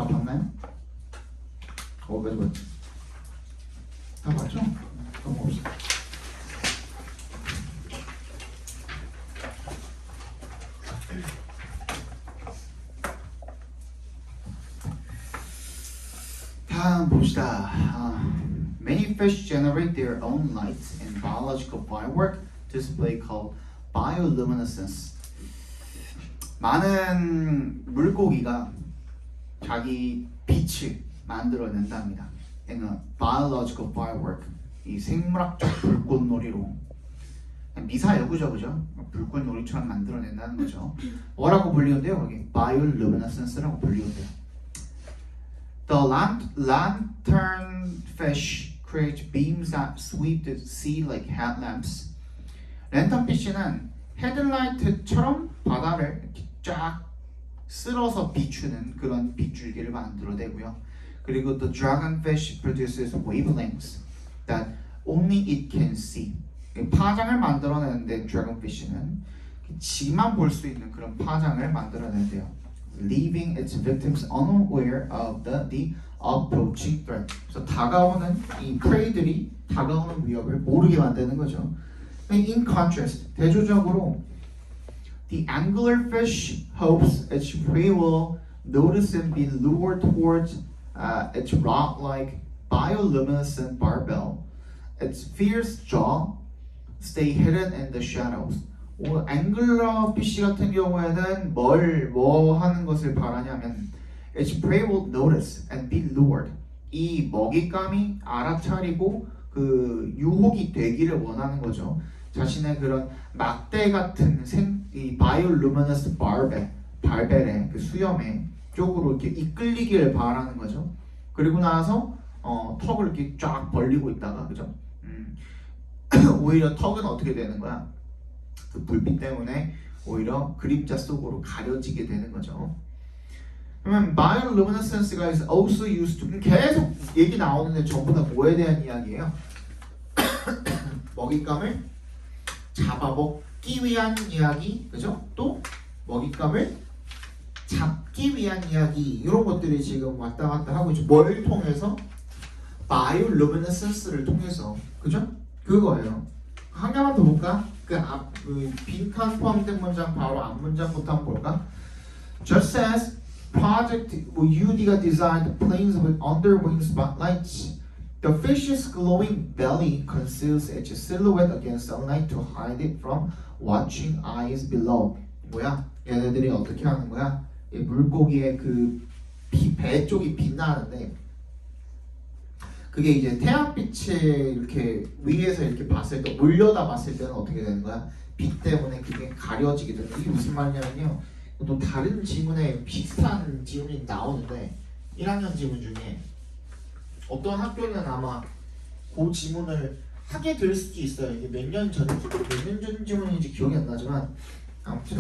다 봤나요? 어디까지 봤지? 다 봤죠? 까먹었어. 다음 봅시다. Many fish generate their own light in biological firework display called bioluminescence. 많은 물고기가 자기 빛을 만들어낸답니다. in a biological firework. 이 생물학적 불꽃놀이로 미사일 그죠? 불꽃놀이처럼 만들어낸다는 거죠. 뭐라고 불리는데요? 여기 bioluminescence라고 불리는데요. The lanternfish create beams that sweep the sea like headlamps. 랜턴피쉬는 헤드라이트처럼 바다를 이렇게 쫙 쓸어서 비추는 그런 빗줄기를 만들어내고요. 그리고 the dragonfish produces wavelengths that only it can see. 파장을 만들어내는데 dragonfish는 지만 볼 수 있는 그런 파장을 만들어내는데요. Leaving its victims unaware of the approaching threat. 그래서 다가오는 이 prey들이 다가오는 위협을 모르게 만드는 거죠. In contrast, 대조적으로 the anglerfish hopes its prey will notice and be lured towards its rod-like bioluminescent barbel. Its fierce jaw stay hidden in the shadows. 앵글러 피쉬 같은 경우에는 뭐 하는 것을 바라냐면 its prey will notice and be lured. 이 먹잇감이 알아차리고 그 유혹이 되기를 원하는 거죠. 자신의 그런 막대 같은 이 bioluminescent 발벨의 그 수염에 쪽으로 이렇게 이끌리기를 바라는 거죠. 그리고 나서 턱을 이렇게 쫙 벌리고 있다가 그죠? 오히려 턱은 어떻게 되는 거야? 그 불빛 때문에 오히려 그림자 속으로 가려지게 되는 거죠. 그러면 bioluminescence가 is also used to 계속 얘기 나오는데 전부 다 뭐에 대한 이야기예요? 먹잇감을 잡아먹기 위한 이야기, 그죠? 또 먹잇감을 잡기 위한 이야기 이런 것들이 지금 왔다 갔다 하고 있죠. 뭘 통해서? bioluminescence를 통해서, 그죠? 그거예요. 한 개만 더 볼까? 그 빈칸 포함된 문장 바로 앞 문장부터 한번 볼까? Just as Project UD가 designed planes with underwing spotlights, the fish's glowing belly conceals its silhouette against sunlight to hide it from watching eyes below. 뭐야? 얘네들이 어떻게 하는 거야? 이 물고기의 그 배 쪽이 빛나는데 그게 이제 태양빛에 이렇게 위에서 이렇게 봤을 때 올려다 봤을 때는 어떻게 되는 거야? 빛 때문에 그게 가려지게 되는. 이게 무슨 말이냐면요. 또 다른 지문에 비슷한 지문이 나오는데 1학년 지문 중에 어떤 학교는 아마 그 지문을 하게 될 수도 있어요. 이게 몇 년 전 지문인지 기억이 안 나지만 아무튼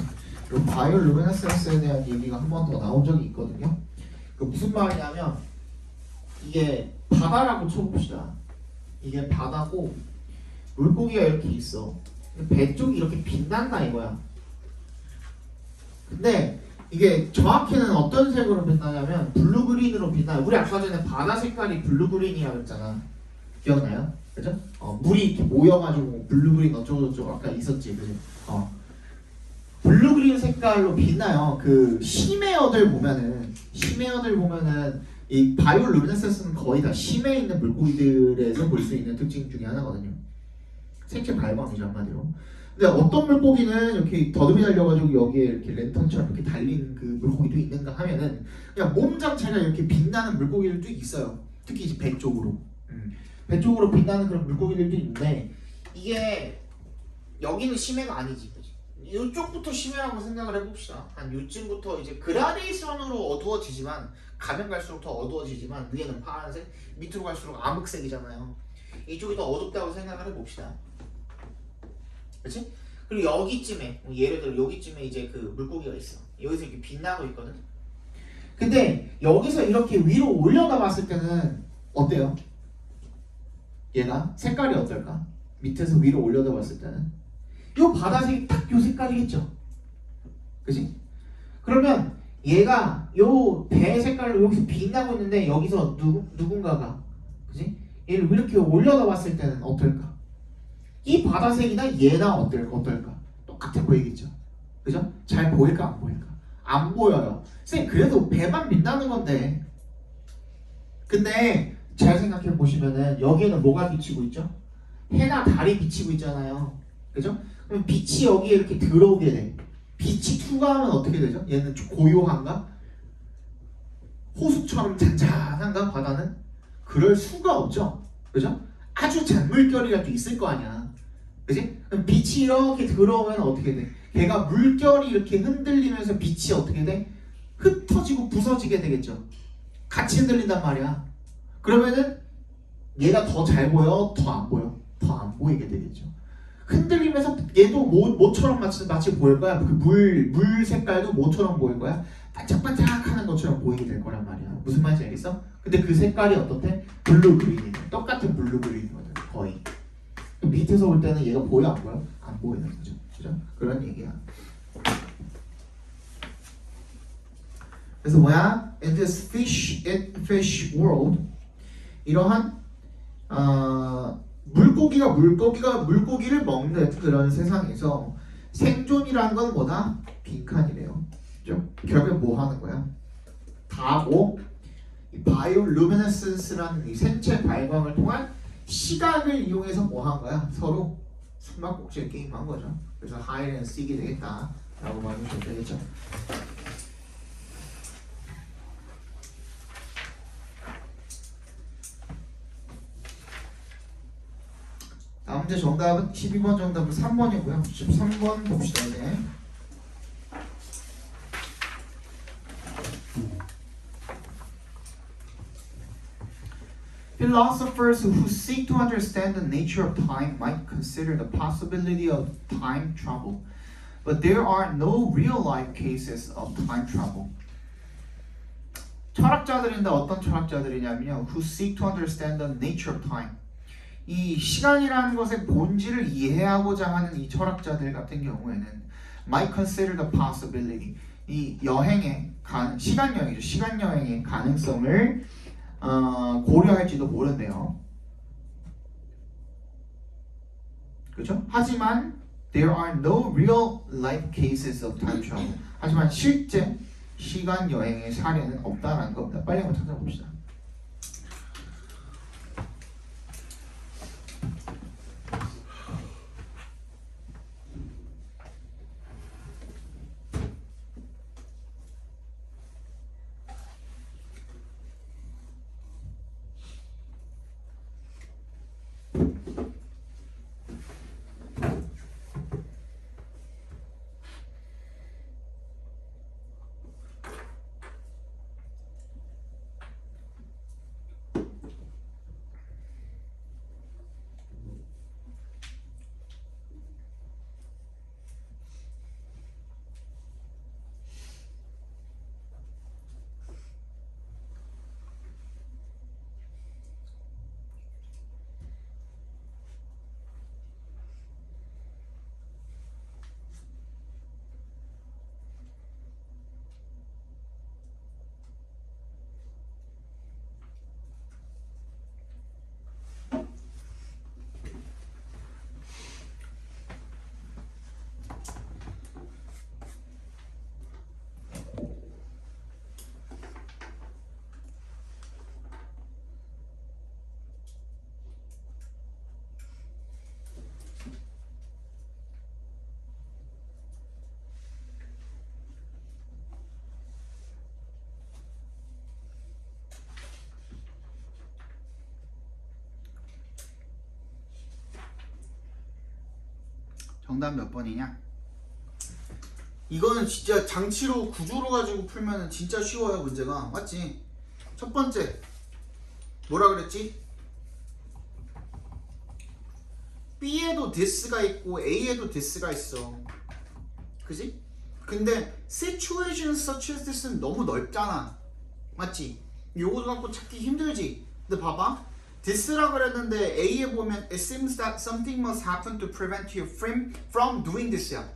이 바이올루미네센스에 대한 얘기가 한 번 더 나온 적이 있거든요. 그 무슨 말이냐면 이게 바다라고 쳐봅시다. 이게 바다고 물고기가 이렇게 있어. 배 쪽이 이렇게 빛난다 이거야. 근데 이게 정확히는 어떤 색으로 빛나냐면 블루그린으로 빛나요. 우리 아까 전에 바다 색깔이 블루그린이라고 했잖아. 기억나요? 그죠? 물이 이렇게 모여가지고 블루그린 어쩌고저쩌고 아까 있었지, 그죠? 블루그린 색깔로 빛나요. 그 심해어들 보면은 이 바이올루미네센스는 거의 다 심해 있는 물고기들에서 볼 수 있는 특징 중에 하나거든요. 생체 발광이죠 한마디로. 근데 어떤 물고기는 이렇게 더듬이 달려가지고 여기에 이렇게 랜턴처럼 이렇게 달린 그 물고기도 있는가 하면은 그냥 몸 자체가 이렇게 빛나는 물고기들도 있어요. 특히 이제 배 쪽으로. 배 쪽으로 빛나는 그런 물고기들도 있는데 이게 여기는 심해가 아니지. 이쪽부터 심해라고 생각을 해봅시다. 한 요쯤부터 이제 그라데이션으로 어두워지지만 가면 갈수록 더 어두워지지만 위에는 파란색, 밑으로 갈수록 암흑색이잖아요. 이쪽이 더 어둡다고 생각을 해봅시다. 그렇지? 그리고 여기쯤에 예를 들어 여기쯤에 이제 그 물고기가 있어. 여기서 이렇게 빛나고 있거든. 근데 여기서 이렇게 위로 올려다 봤을 때는 어때요? 얘가 색깔이 어떨까? 밑에서 위로 올려다 봤을 때는 요 바다색이 딱 요 색깔이겠죠. 그치? 그러면 얘가 요 배 색깔로 여기서 빛나고 있는데 여기서 누군가가 그지? 얘를 이렇게 올려다 봤을 때는 어떨까? 이 바다색이나 얘나 어떨까? 똑같아 보이겠죠? 그죠? 잘 보일까 안 보일까? 안 보여요. 쌤 그래도 배만 빛나는 건데. 근데 잘 생각해 보시면은 여기에는 뭐가 비치고 있죠? 해나 달이 비치고 있잖아요. 그죠? 그럼 빛이 여기에 이렇게 들어오게 돼. 빛이 투과하면 어떻게 되죠? 얘는 좀 고요한가? 호수처럼 잔잔한가 바다는? 그럴 수가 없죠. 그죠? 아주 잔물결이라도 있을 거 아니야. 그지? 그럼 빛이 이렇게 들어오면 어떻게 돼? 걔가 물결이 이렇게 흔들리면서 빛이 어떻게 돼? 흩어지고 부서지게 되겠죠. 같이 흔들린단 말이야. 그러면은 얘가 더 잘 보여? 더 안 보여? 더 안 보이게 되겠죠. 흔들리면서 얘도 모처럼 마치 보일 거야. 그 물 색깔도 모처럼 보일 거야. 반짝반짝하는 것처럼 보이게 될 거란 말이야. 무슨 말인지 알겠어? 근데 그 색깔이 어떻대? 블루 그린이네. 똑같은 블루 그린이거든. 거의. 밑에서 볼 때는 얘가 보여 안 보여? 안 보이는 거죠. 그죠? 그런 얘기야. 그래서 뭐야? In this fish world 이러한 물고기를 먹는 그런 세상에서 생존이란 건 뭐다? 빈칸이래요. 그죠? 결국에 뭐 하는 거야? 다고 이 바이올루미네센스라는 이 생체 발광을 통한 시각을 이용해서 뭐 한 거야? 서로 숨바꼭질 게임 한 거죠. 그래서 하이랜 시기 되겠다라고 말하면 되겠죠. 다음 문제 정답은 12번 정답은 3번이고요. 13번 봅시다 이제. Philosophers who seek to understand the nature of time might consider the possibility of time travel, but there are no real-life cases of time travel. 철학자들인데 어떤 철학자들이냐면요. Who seek to understand the nature of time. 이 시간이라는 것의 본질을 이해하고자 하는 이 철학자들 같은 경우에는 might consider the possibility. 이 여행의 시간 여행이죠. 시간 여행의 가능성을 고려할지도 모른대요. 그렇죠? 하지만 there are no real life cases of time travel. 하지만 실제 시간 여행의 사례는 없다라는 겁니다. 빨리 한번 찾아봅시다. 정답 몇 번이냐? 이거는 진짜 장치로 구조로 가지고 풀면은 진짜 쉬워요. 문제가 맞지? 첫 번째 뭐라 그랬지? B에도 this가 있고 A에도 this가 있어. 그지? 근데 situation such as this는 너무 넓잖아. 맞지? 요거 갖고 찾기 힘들지. 근데 봐봐, this라 그랬는데 A에 보면 it seems that something must happen to prevent you from doing this야.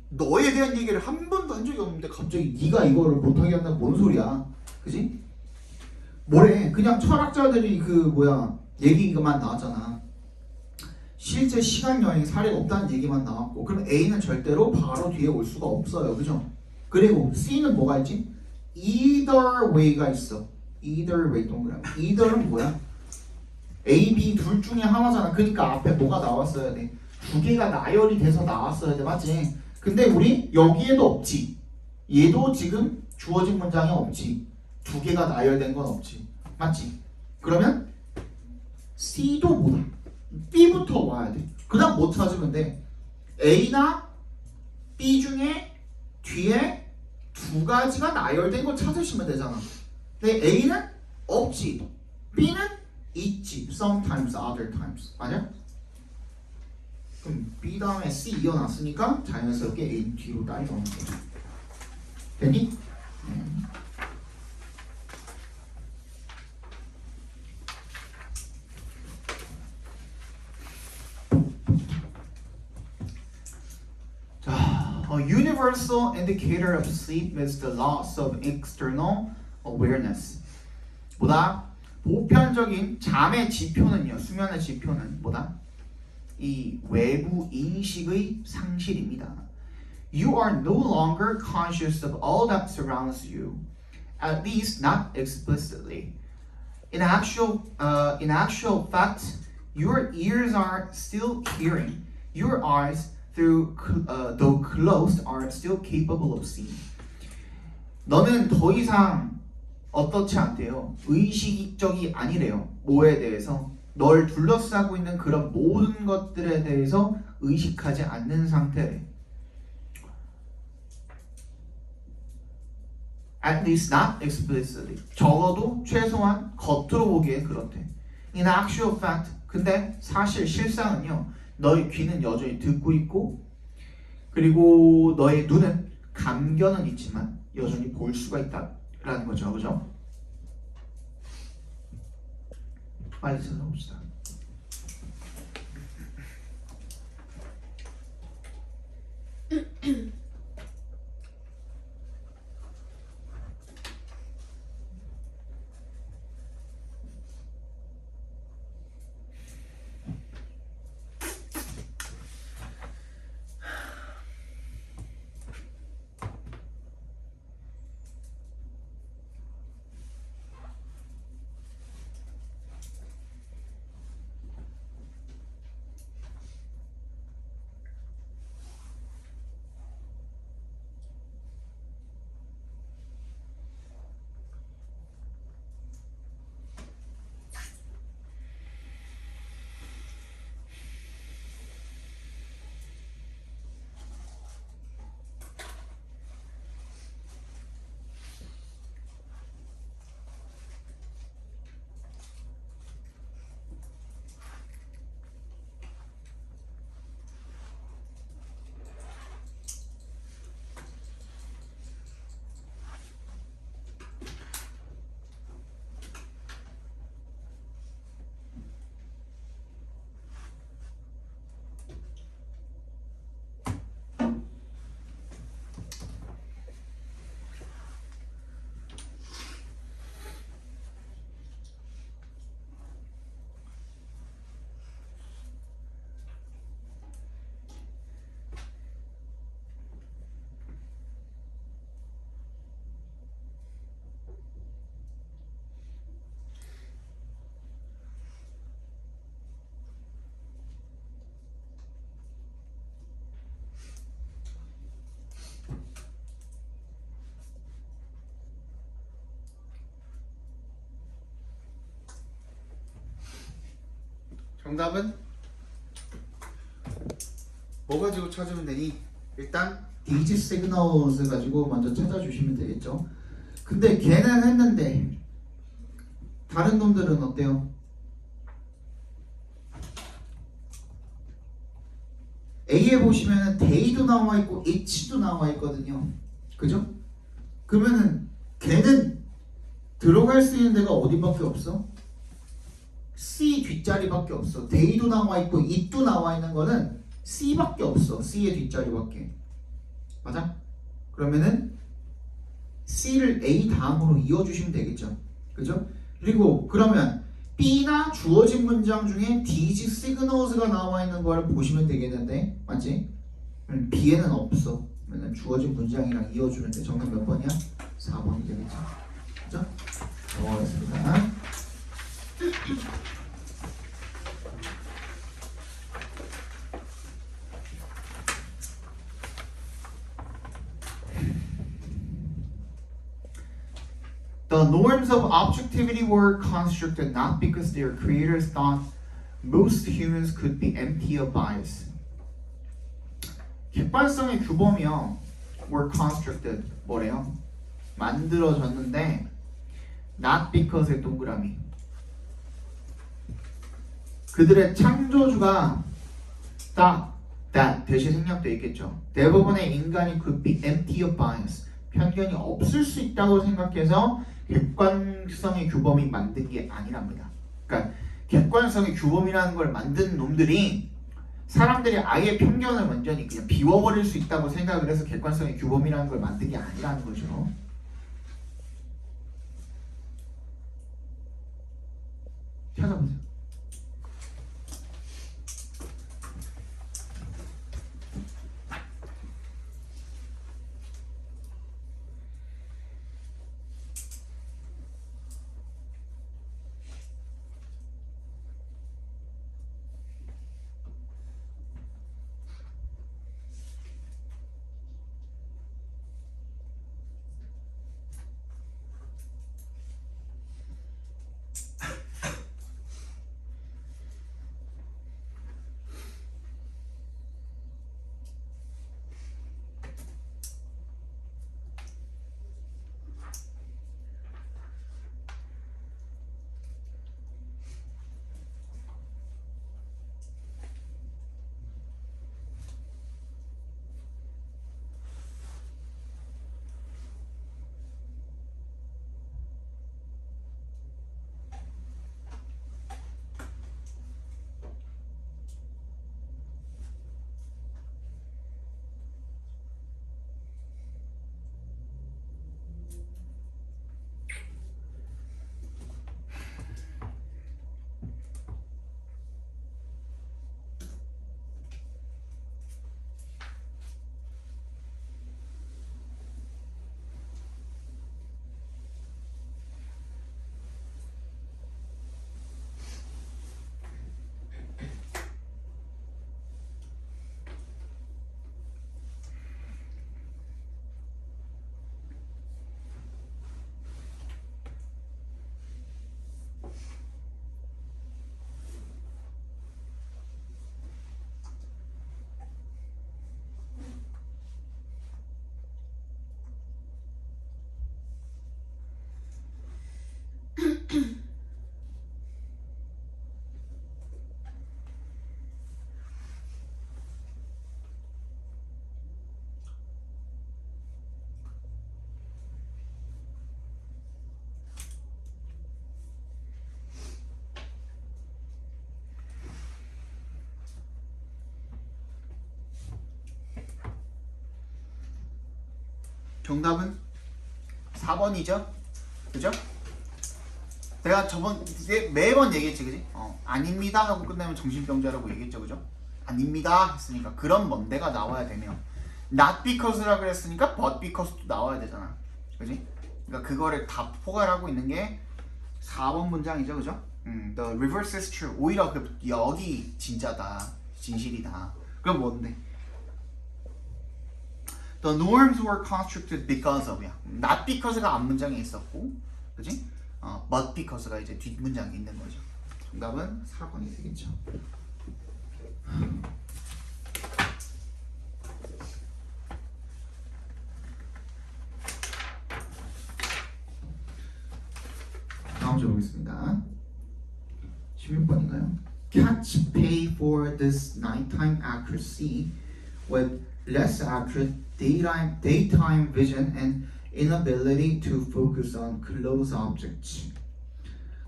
너에 대한 얘기를 한 번도 한 적이 없는데 갑자기 네가 이거를 못하게 한다는 뭔 소리야? 그지? 뭐래? 그냥 철학자들이 그 뭐야 얘기만 나왔잖아. 실제 시간 여행 사례가 없다는 얘기만 나왔고, 그럼 A는 절대로 바로 뒤에 올 수가 없어요, 그죠? 그리고 C는 뭐가 있지? Either way가 있어. Either way 동그라미. Either는 뭐야? A, B 둘 중에 하나잖아. 그러니까 앞에 뭐가 나왔어야 돼? 두 개가 나열이 돼서 나왔어야 돼, 맞지? 근데 우리 여기에도 없지. 얘도 지금 주어진 문장에 없지. 두 개가 나열된 건 없지, 맞지? 그러면 C도 뭐다? B부터 와야 돼. 그다음 뭐 찾으면 돼? A나 B 중에 뒤에 두 가지가 나열된 걸 찾으시면 되잖아. 근데 A는 없지, B는 있지. Sometimes, other times. 맞아? 그럼 B 다음에 C 이어놨으니까 자연스럽게 A 뒤로 따위 넣는 거야. 됐니? A universal indicator of sleep is the loss of external awareness. 보다 보편적인 잠의 지표는요, 수면의 지표는 뭐다? 이 외부 인식의 상실입니다. You are no longer conscious of all that surrounds you, at least not explicitly. In actual fact, your ears are still hearing. Your eyes, though closed, are still capable of seeing. 너는 더 이상 어떻지 않대요. 의식적이 아니래요. 뭐에 대해서? 널 둘러싸고 있는 그런 모든 것들에 대해서 의식하지 않는 상태래. At least not explicitly. 적어도 최소한 겉으로 보기에 그렇대. In actual fact, 근데 사실 실상은요, 너의 귀는 여전히 듣고 있고, 그리고 너의 눈은 감겨는 있지만 여전히 볼 수가 있다라는 거죠, 그죠? 빨리 찾아봅시다. 정답은 뭐 가지고 찾으면 되니? 일단 디지 시그널스 가지고 먼저 찾아주시면 되겠죠. 근데 걔는 했는데 다른 놈들은 어때요? A에 보시면은 day도 나와 있고 it도 나와 있거든요. 그죠? 그러면은 걔는 들어갈 수 있는 데가 어디밖에 없어? C 뒷자리밖에 없어. day도 나와 있고 it도 나와 있는 거는 C밖에 없어. C의 뒷자리밖에. 맞아? 그러면은 C를 A 다음으로 이어주시면 되겠죠. 그죠? 그리고 그러면 B나 주어진 문장 중에 these signals가 나와 있는 걸 보시면 되겠는데 맞지? B에는 없어. 그러면 주어진 문장이랑 이어주면 돼. 정답 몇 번이야? 4번이 되겠죠. 그죠? 넘어가겠습니다. The norms of objectivity were constructed not because their creators thought most humans could be empty of bias. 객관성의 규범이요. were constructed. 뭐래요? 만들어졌는데 not because의 동그라미. 그들의 창조주가 thought that 대신 생략되어 있겠죠. 대부분의 인간이 could be empty of bias. 편견이 없을 수 있다고 생각해서 객관성의 규범이 만든 게 아니랍니다. 그러니까 객관성의 규범이라는 걸 만든 놈들이 사람들이 아예 편견을 완전히 그냥 비워버릴 수 있다고 생각을 해서 객관성의 규범이라는 걸 만든 게 아니라는 거죠. 찾아보세요. 정답은 4번이죠? 그죠? 내가 매번 얘기했지, 그지? 아닙니다 하고 끝나면 정신병자라고 얘기했죠, 그죠? 아닙니다 했으니까 그런 뭔데가 나와야 되면 not because라 그랬으니까 but because도 나와야 되잖아, 그지? 그러니까 그거를 다 포괄하고 있는 게 4번 문장이죠, 그죠? The reverse is true. 오히려 여기 진짜다, 진실이다. 그럼 뭔데? The norms were constructed because of야. Not because가 앞 문장에 있었고, 그지? But because가 이제 뒷 문장에 있는 거죠. 정답은 4번이 되겠죠. 다음 주 보겠습니다. 16번인가요? Cats pay for this nighttime accuracy with less accurate daytime vision and inability to focus on close objects.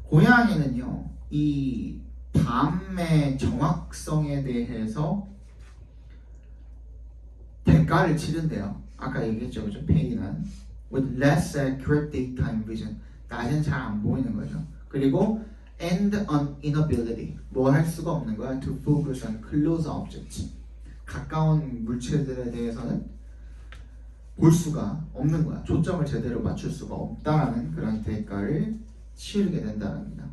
고양이는요, 이 밤의 정확성에 대해서 대가를 치른대요. 아까 얘기했죠, 그죠? pay는 with less accurate daytime vision. 낮엔 잘 안 보이는 거죠. 그리고 and an inability. 뭐 할 수가 없는 거야. to focus on close objects. 가까운 물체들에 대해서는 볼 수가 없는 거야. 초점을 제대로 맞출 수가 없다라는 그런 대가를 치르게 된다랍니다.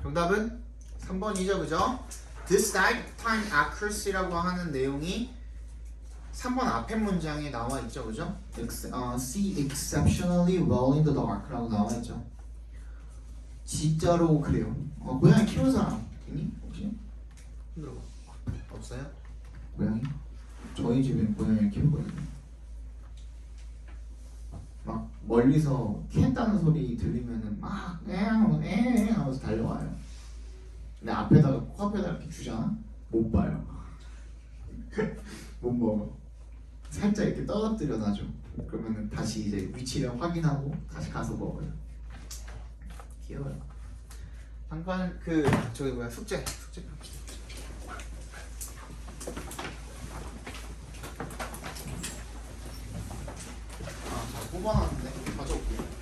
정답은 3번이죠, 그죠? This nighttime accuracy라고 하는 내용이 3번 앞에 문장에 나와 있죠, 그죠? See exceptionally well in the dark라고 나와 있죠. 진짜로 그래요. 고양이 키우는 사람 있니? 혹시? 힘들어. 없어요? 고양이? 저희 집엔 고양이를 키우거든요. 막 멀리서 캔다는 소리 들리면은 막 에에 하면서 달려와요. 근데 앞에다가 코앞에다가 이렇게 주잖아? 못 봐요. 못 먹어. 살짝 이렇게 떨어뜨려 놔줘. 그러면은 다시 이제 위치를 확인하고 다시 가서 먹어요. 귀여워요. 잠깐 저기 뭐야 숙제. 자, 뽑아놨는데 가져올게요.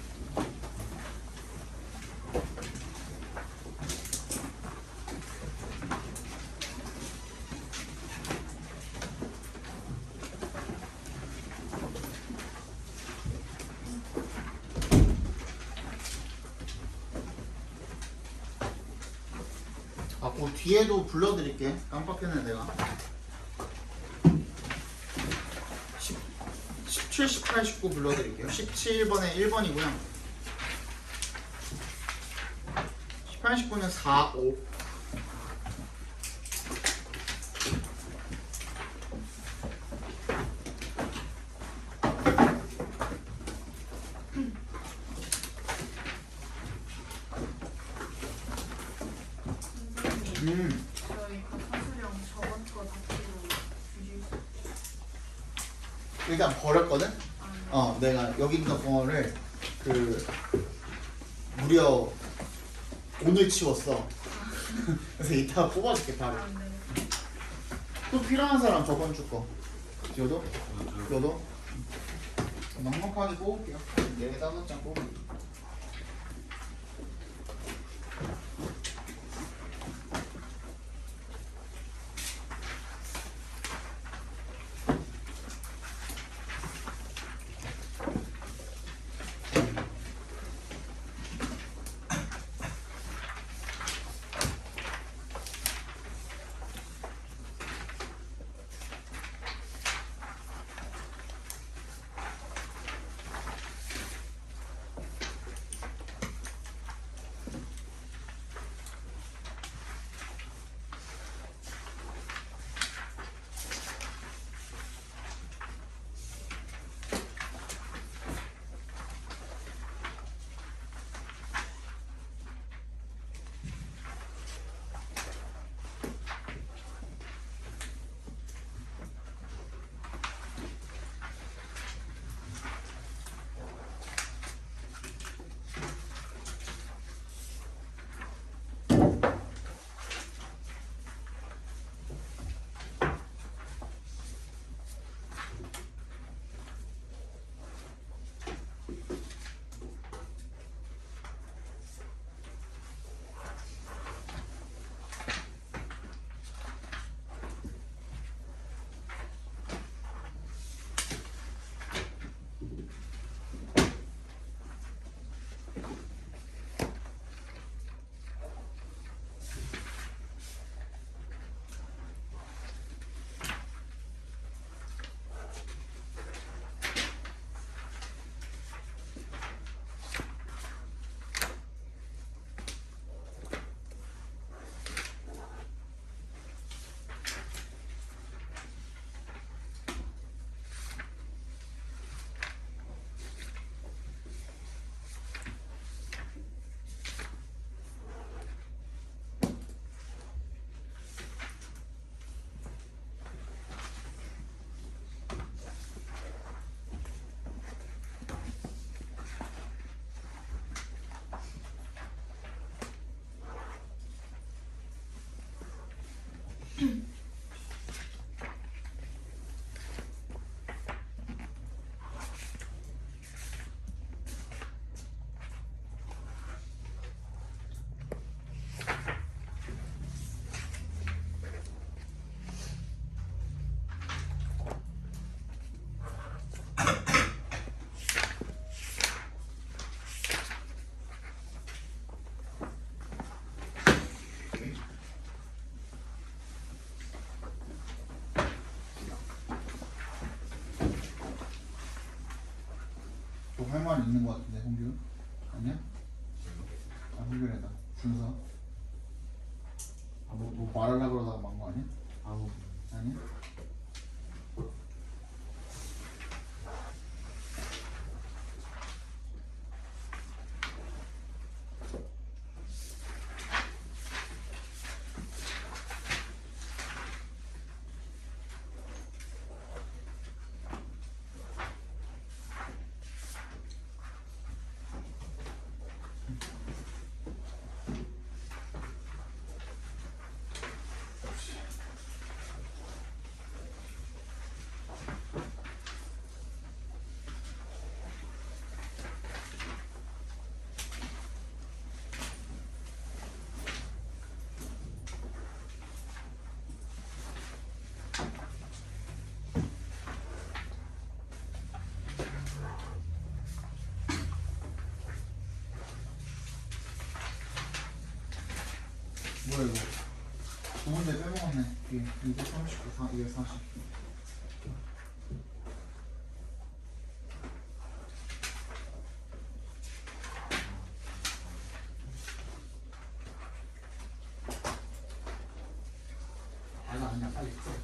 그 뒤에도 불러드릴게. 깜빡했네 내가. 17, 18, 19 불러드릴게요. 17번에 1번이고요. 18, 19는 4, 5. 저희 그 사수령 저번 거 다시로 주실 수 일단 버렸거든? 아, 네. 내가 여기 있는 거를 무려 오늘 치웠어. 그래서 이따가 뽑아줄게 바로. 아, 네. 또 필요한 사람 저번 주 거. 요도? 요도? 넉넉하게 뽑을게요. 4-5장 뽑을게요. 할 말이 있는 것 같은데 홍규? 아니야? 아 홍규래다. 준서. 뭐 말하려고 그러다가 만 거 아니야? 아무 아니야? 뭐야 이거? 두 문제 빼먹었네. 이게 239, 240. 내가 그냥 빨리 풀어.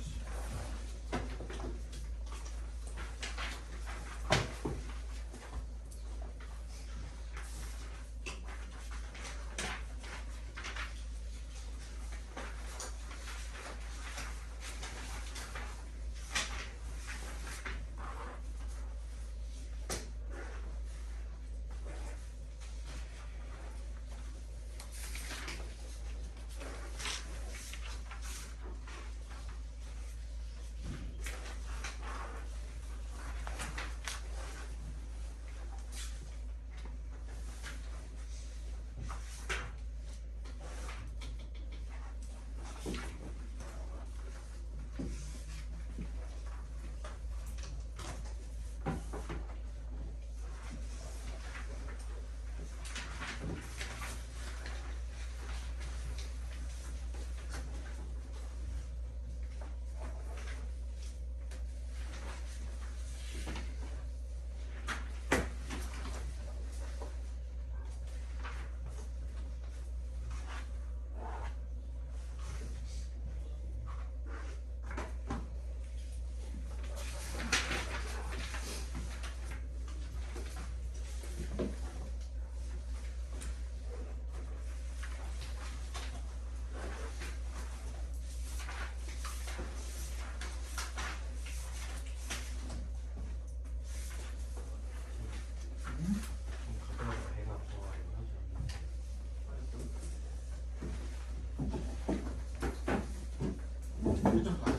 가다가 배가 아파가지고 하지 않나? 1점